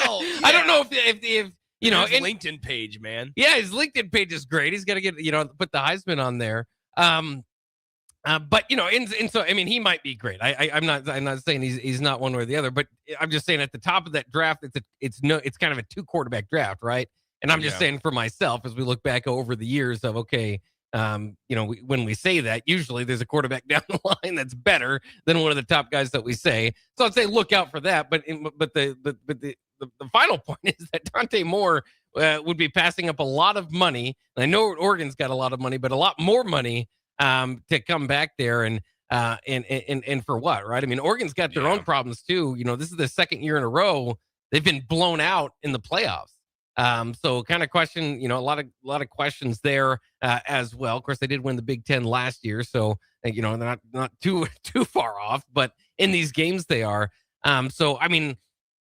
Well, yeah. I don't know if you know, his LinkedIn page, man. Yeah, his LinkedIn page is great. He's got to get, put the Heisman on there. But and so I mean, he might be great. I'm not saying he's not one way or the other, but I'm just saying at the top of that draft, it's kind of a 2 quarterback draft, right? And I'm just saying for myself, as we look back over the years of when we say that, usually there's a quarterback down the line that's better than one of the top guys that we say. So I'd say look out for that. But the final point is that Dante Moore would be passing up a lot of money. And I know Oregon's got a lot of money, but a lot more money to come back there and for what, right? I mean, Oregon's got their own problems too. This is the second year in a row they've been blown out in the playoffs. So kind of question, a lot of questions there as well. Of course, they did win the Big Ten last year, so they're not too far off, but in these games they are. So I mean,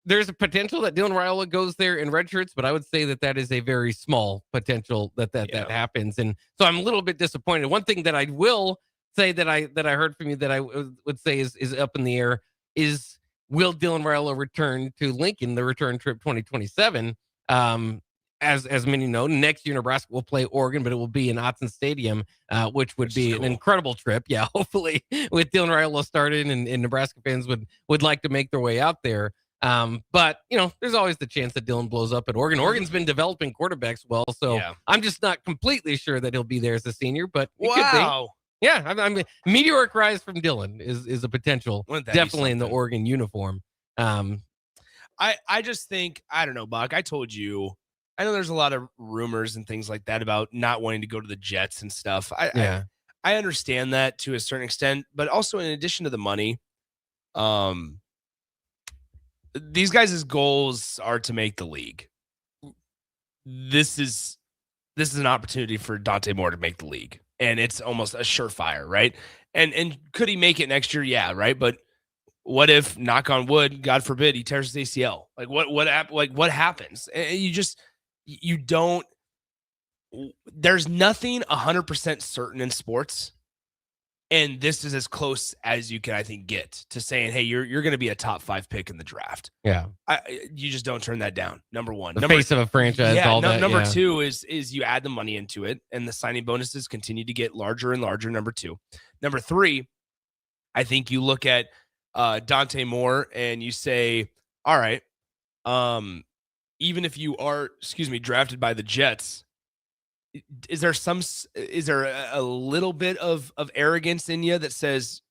there's a potential that Dylan Raiola goes there in redshirts, but I would say that is a very small potential that happens. And so I'm a little bit disappointed. One thing that I will say that I heard from you that I would say is up in the air is, will Dylan Raiola return to Lincoln, the return trip 2027? As many know, next year Nebraska will play Oregon, but it will be in Autzen Stadium, which would be an incredible trip. Yeah, hopefully with Dylan Raiola started and Nebraska fans would like to make their way out there. But there's always the chance that Dylan blows up at Oregon. Oregon's been developing quarterbacks well, so I'm just not completely sure that he'll be there as a senior, but it could be. Yeah, I mean, meteoric rise from Dylan is a potential, definitely in the Oregon uniform. I just think, I don't know, Buck. I told you, I know there's a lot of rumors and things like that about not wanting to go to the Jets and stuff. I understand that to a certain extent, but also in addition to the money, these guys' goals are to make the league. This is an opportunity for Dante Moore to make the league, and it's almost a surefire, right? And could he make it next year? Yeah, right. But what if, knock on wood, God forbid, he tears his ACL? Like what happens? And you don't. There's nothing 100% certain in sports. And this is as close as you can, I think, get to saying, hey, you're going to be a top 5 pick in the draft. Yeah. You just don't turn that down. Number one. The face of a franchise. Yeah, number 2 is you add the money into it, and the signing bonuses continue to get larger and larger, number 2. Number 3, I think you look at Dante Moore and you say, all right, even if you are, drafted by the Jets, is there a little bit of arrogance in you that says,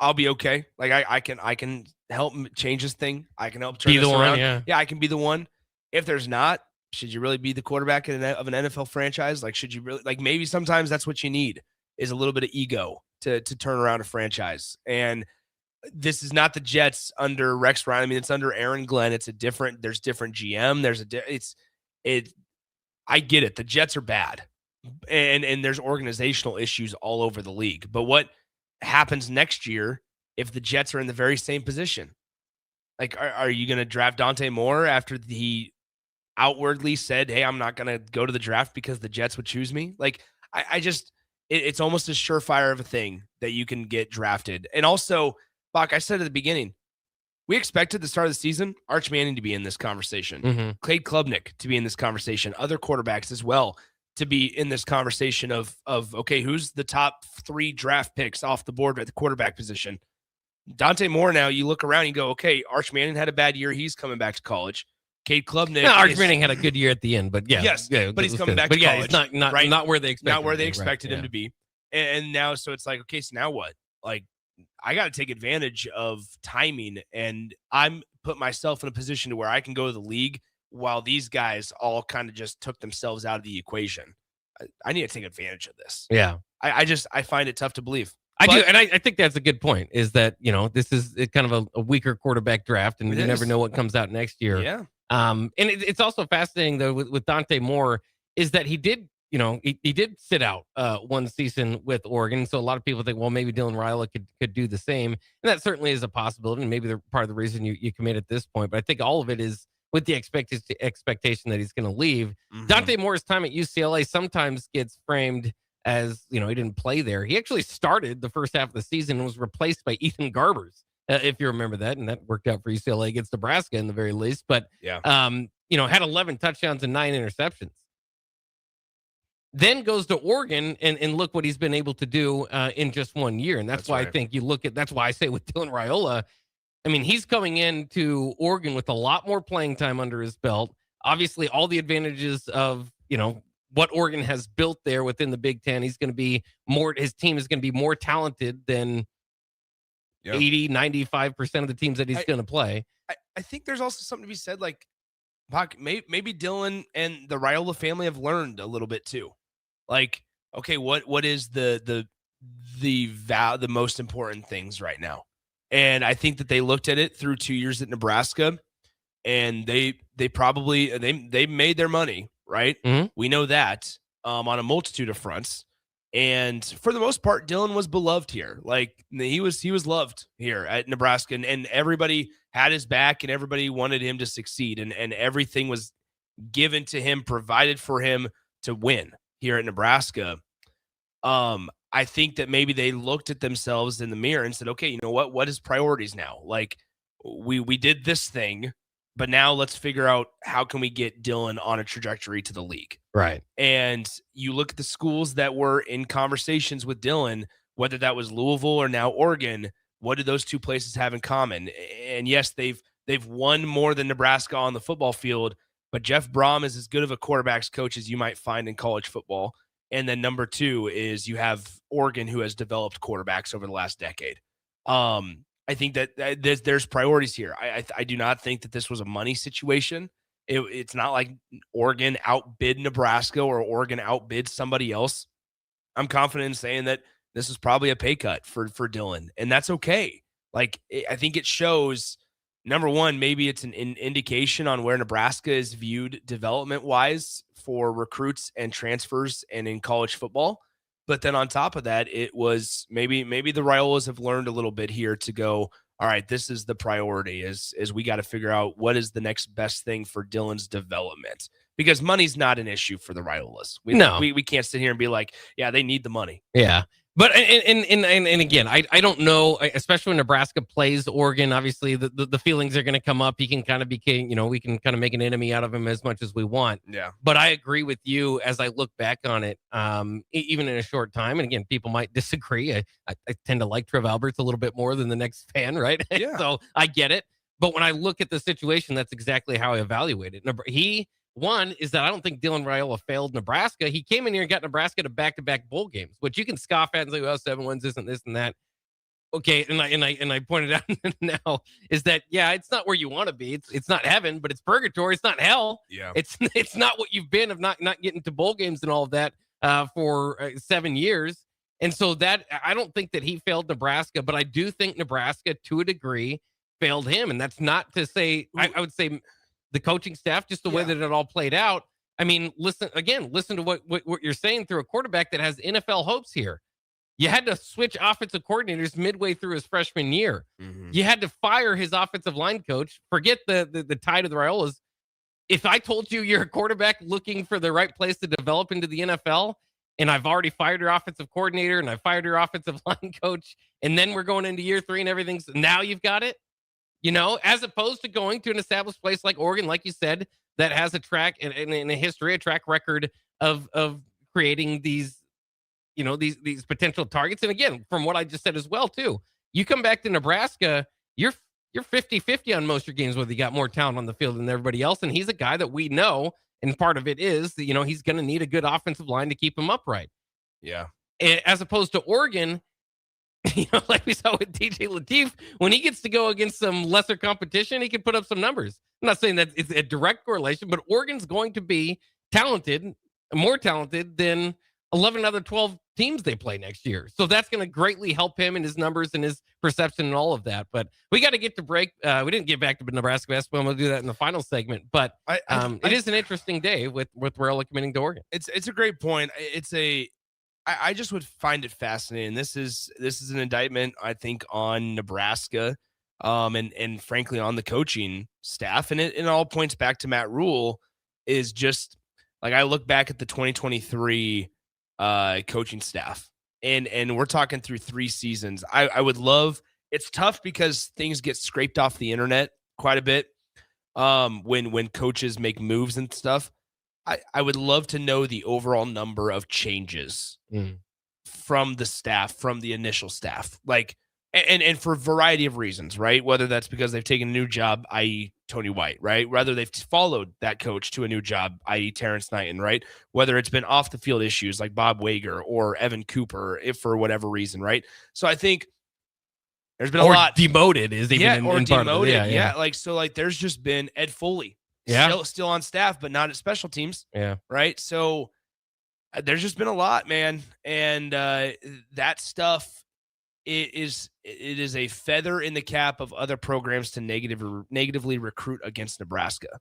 I'll be okay? Like I can help change this thing. I can help turn this around. Yeah, I can be the one. If there's not, should you really be the quarterback of an NFL franchise? Like, should you really, like, maybe sometimes that's what you need, is a little bit of ego to turn around a franchise. And this is not the Jets under Rex Ryan. I mean, it's under Aaron Glenn. There's different GM. I get it. The Jets are bad, and there's organizational issues all over the league. But what happens next year if the Jets are in the very same position? Like, are you going to draft Dante Moore after he outwardly said, hey, I'm not going to go to the draft because the Jets would choose me? Like, it's almost as surefire of a thing that you can get drafted. And also, Bach, I said at the beginning, we expected the start of the season, Arch Manning to be in this conversation, Cade Klubnik to be in this conversation, other quarterbacks as well to be in this conversation of okay, who's the top 3 draft picks off the board at the quarterback position? Dante Moore, now you look around and you go, okay, Arch Manning had a bad year. He's coming back to college. Cade Klubnik. No, Arch Manning had a good year at the end, but yes, but he's coming back to college. He's not where they expected. Not where they him expected him to be. And now, so it's like, okay, so now what? Like, I got to take advantage of timing, and I'm put myself in a position to where I can go to the league while these guys all kind of just took themselves out of the equation. I need to take advantage of this. Yeah. I find it tough to believe. I do, and I think that's a good point, is that, this is kind of a weaker quarterback draft, and you never know what comes out next year. Yeah. And it's also fascinating, though, with Dante Moore, is that he did, he did sit out one season with Oregon. So a lot of people think, well, maybe Dylan Raiola could do the same. And that certainly is a possibility. And maybe they're part of the reason you commit at this point. But I think all of it is with the expectation that he's going to leave. Mm-hmm. Dante Moore's time at UCLA sometimes gets framed as, he didn't play there. He actually started the first half of the season and was replaced by Ethan Garbers, if you remember that. And that worked out for UCLA against Nebraska in the very least. But, had 11 touchdowns and 9 interceptions. Then goes to Oregon and look what he's been able to do in just 1 year. And that's why right. I think that's why I say with Dylan Raiola, I mean, he's coming into Oregon with a lot more playing time under his belt. Obviously, all the advantages of, what Oregon has built there within the Big Ten. He's going to be his team is going to be more talented than 80, 95% of the teams that he's going to play. I think there's also something to be said, like, maybe Dylan and the Raiola family have learned a little bit too. Like, okay, what is the most important things right now? And I think that they looked at it through 2 years at Nebraska, and they probably they made their money, right? Mm-hmm. We know that on a multitude of fronts. And for the most part, Dylan was beloved here. Like, he was loved here at Nebraska, and everybody had his back, and everybody wanted him to succeed, and everything was given to him, provided for him to win here at Nebraska. I think that maybe they looked at themselves in the mirror and said, okay, you know what is priorities now? Like, we did this thing, but now let's figure out how can we get Dylan on a trajectory to the league. Right. And you look at the schools that were in conversations with Dylan, whether that was Louisville or now Oregon, what do those two places have in common? And yes, they've won more than Nebraska on the football field, but Jeff Brom is as good of a quarterbacks coach as you might find in college football. And then number two is you have Oregon, who has developed quarterbacks over the last decade. I think that there's priorities here. I do not think that this was a money situation. It's not like Oregon outbid Nebraska or Oregon outbid somebody else. I'm confident in saying that this is probably a pay cut for Dylan, and that's okay. Like, I think it shows, number one, maybe it's an indication on where Nebraska is viewed development-wise for recruits and transfers and in college football. But then on top of that, it was maybe the Raiolas have learned a little bit here to go, all right, this is the priority, is we got to figure out what is the next best thing for Dylan's development, because money's not an issue for the Raiolas. We can't sit here and be like, yeah, they need the money. Yeah. But and again, I don't know, especially when Nebraska plays Oregon. Obviously, the feelings are going to come up. He can kind of we can kind of make an enemy out of him as much as we want. Yeah. But I agree with you as I look back on it, even in a short time. And again, people might disagree. I tend to like Trev Alberts a little bit more than the next fan, right? Yeah. So I get it. But when I look at the situation, that's exactly how I evaluate it. One is that I don't think Dylan Raiola failed Nebraska. He came in here and got Nebraska to back-to-back bowl games, which you can scoff at and say, well, 7 wins isn't this and that. Okay, and I pointed out now is that, yeah, it's not where you want to be. It's not heaven, but it's purgatory. It's not hell. Yeah. It's not what you've been of not getting to bowl games and all of that for 7 years. And so that, I don't think that he failed Nebraska, but I do think Nebraska, to a degree, failed him. And that's not to say, I would say, the coaching staff, just the way that it all played out. I mean, listen to what you're saying through a quarterback that has NFL hopes here. You had to switch offensive coordinators midway through his freshman year. Mm-hmm. You had to fire his offensive line coach. Forget the tie to the Raiolas. If I told you you're a quarterback looking for the right place to develop into the NFL, and I've already fired your offensive coordinator and I fired your offensive line coach, and then we're going into year 3 and everything's now you've got it. As opposed to going to an established place like Oregon, like you said, that has a track and a history, a track record of creating these potential targets. And again, from what I just said as well, too, you come back to Nebraska, you're you're 50-50 on most of your games, whether you got more talent on the field than everybody else. And he's a guy that we know, and part of it is that, he's going to need a good offensive line to keep him upright. Yeah. As opposed to Oregon, like we saw with DJ Lateef, when he gets to go against some lesser competition, he can put up some numbers. I'm not saying that it's a direct correlation, but Oregon's going to be talented, more talented than 11 other 12 teams they play next year. So that's going to greatly help him in his numbers and his perception and all of that. But we got to get to break. We didn't get back to Nebraska basketball. We'll do that in the final segment. But it is an interesting day with Raiola committing to Oregon. It's a great point. I just would find it fascinating. This is an indictment, I think, on Nebraska, and frankly on the coaching staff, and it all points back to Matt Rule. Is just like I look back at the 2023 coaching staff, and we're talking through 3 seasons. I would love. It's tough because things get scraped off the internet quite a bit when coaches make moves and stuff. I would love to know the overall number of changes from the staff, from the initial staff, like, and for a variety of reasons, right? Whether that's because they've taken a new job, i.e. Tony White, right? Whether they've followed that coach to a new job, i.e. Terrence Knighton, right? Whether it's been off the field issues like Bob Wager or Evan Cooper, if for whatever reason, right? So I think there's been a lot. Demoted is even or in part demoted. of it. Yeah. Like, so like there's just been Ed Foley. Yeah. Still on staff, but not at special teams. Yeah. Right. So there's just been a lot, man. And that stuff it is a feather in the cap of other programs to negatively recruit against Nebraska.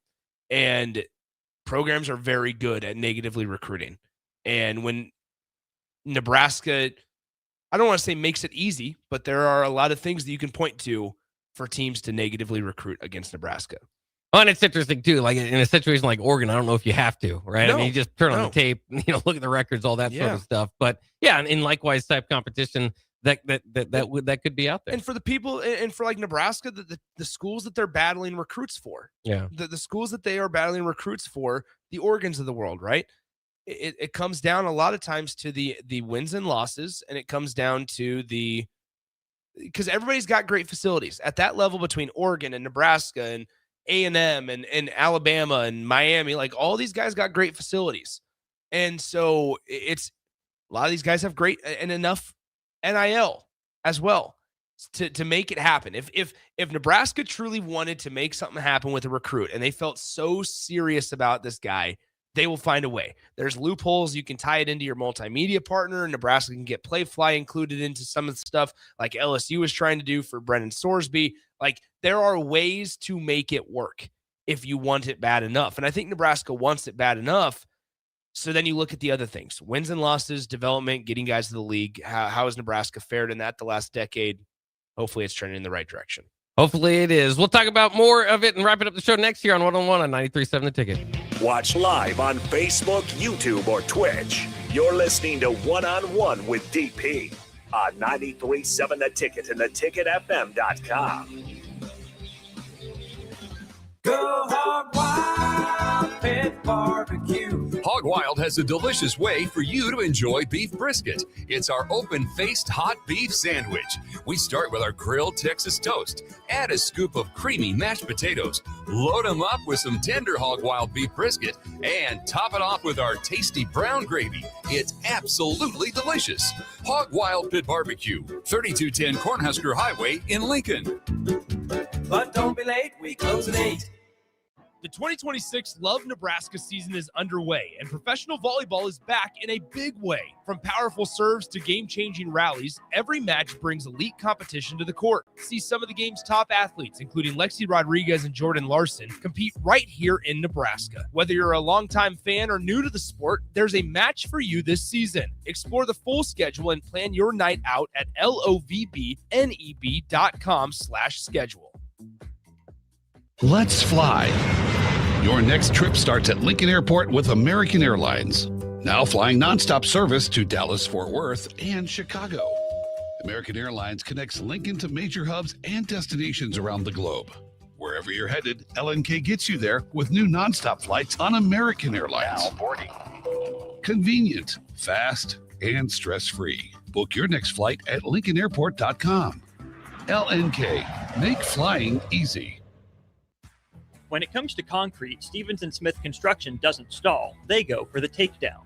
And programs are very good at negatively recruiting. And when Nebraska, I don't want to say makes it easy, but there are a lot of things that you can point to for teams to negatively recruit against Nebraska. Oh, and it's interesting too. Like in a situation like Oregon, I don't know if you have to, right? No, I mean, you just turn on the tape, look at the records, all that sort of stuff. But yeah, and likewise type competition that could be out there. And for the people, and for like Nebraska, the schools that they're battling recruits for, the schools that they are battling recruits for, the Oregons of the world, right? It comes down a lot of times to the wins and losses, and it comes down to because everybody's got great facilities at that level between Oregon and Nebraska and A&M and Alabama and Miami. Like, all these guys got great facilities. And so a lot of these guys have great and enough NIL as well to make it happen. If Nebraska truly wanted to make something happen with a recruit and they felt so serious about this guy, they will find a way. There's loopholes. You can tie it into your multimedia partner. Nebraska can get Playfly included into some of the stuff like LSU is trying to do for Brennan Sorsby. Like, there are ways to make it work if you want it bad enough. And I think Nebraska wants it bad enough. So then you look at the other things, wins and losses, development, getting guys to the league. How has Nebraska fared in that the last decade? Hopefully it's trending in the right direction. Hopefully it is. We'll talk about more of it and wrap it up the show next year on 1-on-1 on 93.7 The Ticket. Watch live on Facebook, YouTube, or Twitch. You're listening to 1-on-1 with DP on 93.7 The Ticket and theticketfm.com. Go Hog Wild Pit Barbecue. Hog Wild has a delicious way for you to enjoy beef brisket. It's our open-faced hot beef sandwich. We start with our grilled Texas toast. Add a scoop of creamy mashed potatoes. Load them up with some tender Hog Wild beef brisket. And top it off with our tasty brown gravy. It's absolutely delicious. Hog Wild Pit Barbecue, 3210 Cornhusker Highway in Lincoln. But don't be late, we close at 8. The 2026 Love Nebraska season is underway, and professional volleyball is back in a big way. From powerful serves to game-changing rallies, every match brings elite competition to the court. See some of the game's top athletes, including Lexi Rodriguez and Jordan Larson, compete right here in Nebraska. Whether you're a longtime fan or new to the sport, there's a match for you this season. Explore the full schedule and plan your night out at lovneb.com/schedule. Let's fly. Your next trip starts at Lincoln Airport with American Airlines. Now flying nonstop service to Dallas, Fort Worth, and Chicago. American Airlines connects Lincoln to major hubs and destinations around the globe. Wherever you're headed, LNK gets you there with new nonstop flights on American Airlines. Now boarding. Convenient, fast, and stress-free. Book your next flight at LincolnAirport.com. LNK, Make flying easy. When it comes to concrete, Stevens & Smith Construction doesn't stall. They go for the takedown.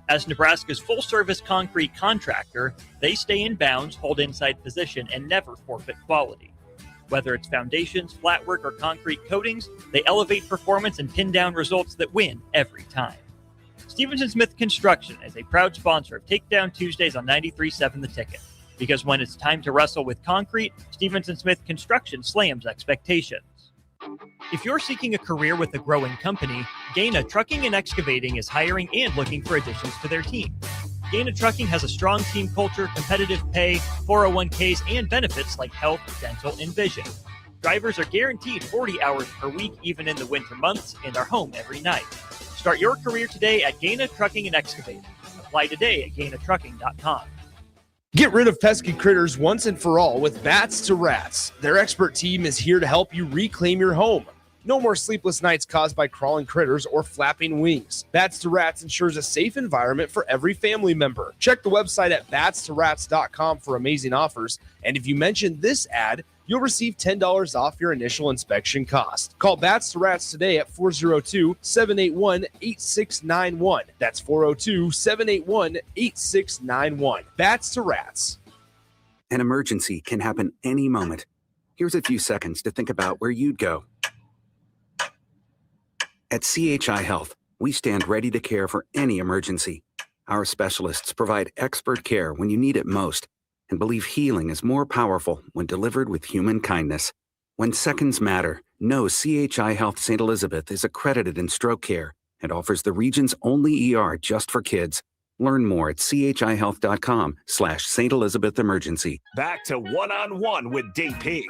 As Nebraska's full-service concrete contractor, they stay in bounds, hold inside position, and never forfeit quality. Whether it's foundations, flatwork, or concrete coatings, they elevate performance and pin down results that win every time. Stevens & Smith Construction is a proud sponsor of Takedown Tuesdays on 93.7 The Ticket. Because when it's time to wrestle with concrete, Stevens & Smith Construction slams expectations. If you're seeking a career with a growing company, Gaina Trucking and Excavating is hiring and looking for additions to their team. Gaina Trucking has a strong team culture, competitive pay, 401ks, and benefits like health, dental, and vision. Drivers are guaranteed 40 hours per week, even in the winter months, and are home every night. Start your career today at Gaina Trucking and Excavating. Apply today at GainaTrucking.com. Get rid of pesky critters once and for all with Bats to Rats. Their expert team is here to help you reclaim your home. No more sleepless nights caused by crawling critters or flapping wings. Bats to Rats ensures a safe environment for every family member. Check the website at batstorats.com for amazing offers. And if you mention this ad, you'll receive $10 off your initial inspection cost. Call Bats to Rats today at 402-781-8691. That's 402-781-8691. Bats to Rats. An emergency can happen any moment. Here's a few seconds to think about where you'd go. At CHI Health, we stand ready to care for any emergency. Our specialists provide expert care when you need it most, and believe healing is more powerful when delivered with human kindness. When seconds matter, know CHI Health St. Elizabeth is accredited in stroke care and offers the region's only ER just for kids. Learn more at chihealth.com/St. Elizabeth Emergency. Back to One-on-One with DP.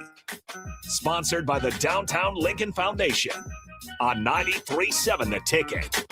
Sponsored by the Downtown Lincoln Foundation on 93.7 The Ticket.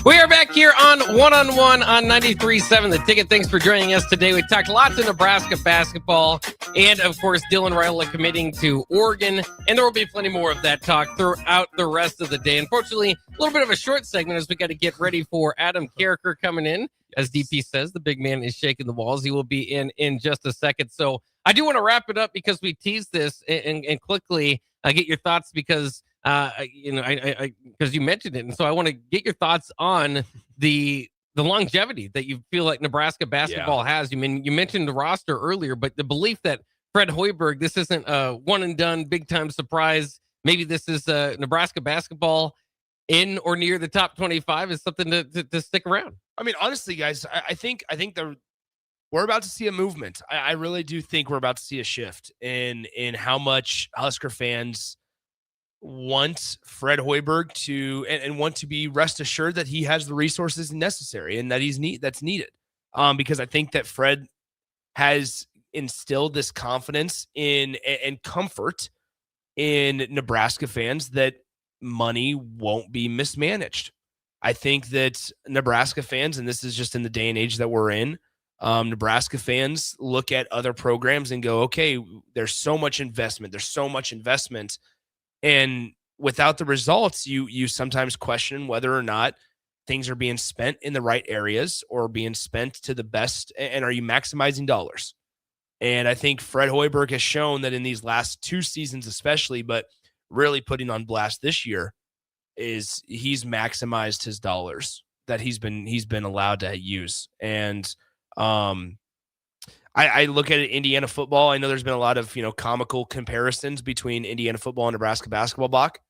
We are back here on One-on-One on 93.7 The Ticket. Thanks for joining us today. We talked lots of Nebraska basketball and, of course, Dylan Raiola committing to Oregon. And there will be plenty more of that talk throughout the rest of the day. Unfortunately, a little bit of a short segment as we got to get ready for Adam Carriker coming in. As DP says, the big man is shaking the walls. He will be in just a second. So I do want to wrap it up because we teased this and quickly get your thoughts because because you mentioned it, and so I want to get your thoughts on the longevity that you feel like Nebraska basketball has. You mentioned the roster earlier, but the belief that Fred Hoiberg, this isn't a one and done big time surprise. Maybe this is Nebraska basketball in or near the top 25 is something to stick around. I mean, honestly, guys, I think we're about to see a movement. I really do think we're about to see a shift in how much Husker fans want Fred Hoiberg to and want to be rest assured that he has the resources necessary and that that's needed. Because I think that Fred has instilled this confidence in and comfort in Nebraska fans that money won't be mismanaged. I think that Nebraska fans, and this is just in the day and age that we're in, Nebraska fans look at other programs and go, okay, there's so much investment. And without the results, you sometimes question whether or not things are being spent in the right areas or being spent to the best. And are you maximizing dollars? And I think Fred Hoiberg has shown that in these last two seasons, especially, but really putting on blast this year, is he's maximized his dollars that he's been allowed to use. And I look at it, Indiana football. I know there's been a lot of, comical comparisons between Indiana football and Nebraska basketball, Bach.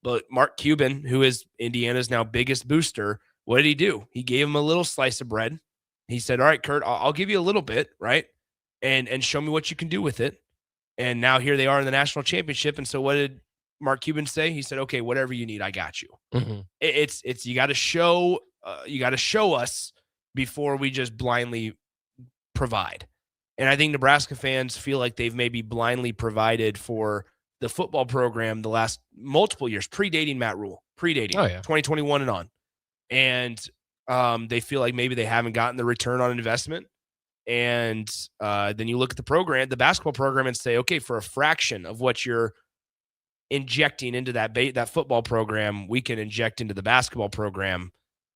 But Mark Cuban, who is Indiana's now biggest booster, what did he do? He gave him a little slice of bread. He said, all right, Kurt, I'll give you a little bit, right? And show me what you can do with it. And now here they are in the national championship. And so what did Mark Cuban say? He said, okay, whatever you need, I got you. Mm-hmm. It's you got to show us before we just blindly provide. And I think Nebraska fans feel like they've maybe blindly provided for the football program the last multiple years, predating Matt Rule, 2021 and on. And they feel like maybe they haven't gotten the return on investment. And then you look at the program, the basketball program, and say, okay, for a fraction of what you're injecting into that football program, we can inject into the basketball program.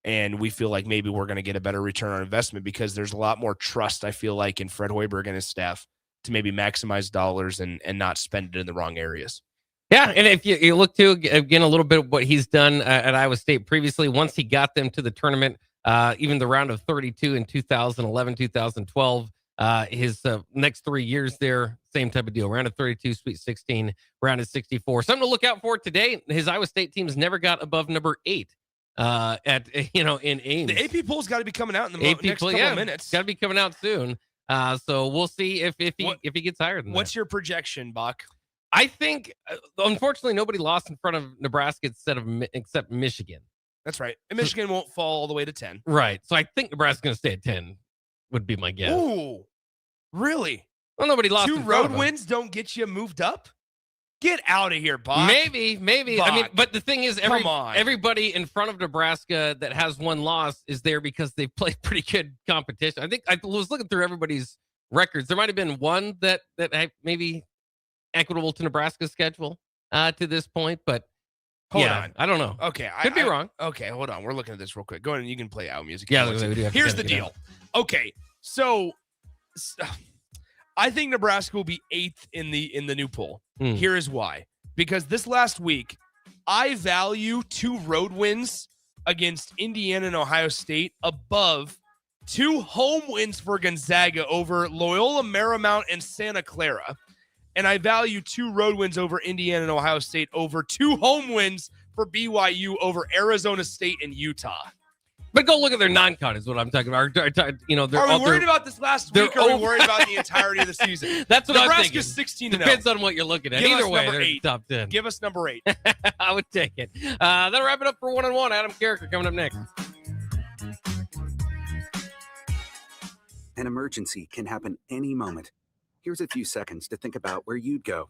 And we feel like maybe we're going to get a better return on investment because there's a lot more trust, I feel like, in Fred Hoiberg and his staff to maybe maximize dollars and not spend it in the wrong areas. Yeah, and if you look to, again, a little bit of what he's done at Iowa State previously, once he got them to the tournament, even the round of 32 in 2011, 2012, his next 3 years there, same type of deal. Round of 32, Sweet 16, round of 64. Something to look out for today. His Iowa State teams never got above number 8 in Ames. The AP poll's got to be coming out in the AP next poll, couple of minutes. Got to be coming out soon. So we'll see if he gets higher than What's your projection, Buck? I think, unfortunately, nobody lost in front of Nebraska except Michigan. That's right. And Michigan won't fall all the way to 10. Right. So I think Nebraska's going to stay at 10, would be my guess. Ooh, really? Well, nobody lost. 2 road wins don't get you moved up? Get out of here, Buck. Maybe. Buck. I mean, but the thing is, Come on. everybody in front of Nebraska that has one loss is there because they've played pretty good competition. I think I was looking through everybody's records. There might have been one that maybe equitable to Nebraska's schedule to this point, but Hold on. I don't know. Okay. Could be wrong. Okay, hold on. We're looking at this real quick. Go ahead and you can play out music. Yeah, we do have to Here's get the it deal. out. Okay, so I think Nebraska will be 8th in the new poll. Here is why. Because this last week, I value 2 road wins against Indiana and Ohio State above 2 home wins for Gonzaga over Loyola Marymount and Santa Clara. And I value 2 road wins over Indiana and Ohio State over 2 home wins for BYU over Arizona State and Utah. But go look at their non-con is what I'm talking about. Are we worried about this last week or are we worried about the entirety of the season? That's what I'm thinking. Nebraska's 16 and 0. Depends on what you're looking at. Give Either us way, number they're 8. top 10. Give us number 8. I would take it. That'll wrap it up for 1-on-1. Adam Carricker coming up next. An emergency can happen any moment. Here's a few seconds to think about where you'd go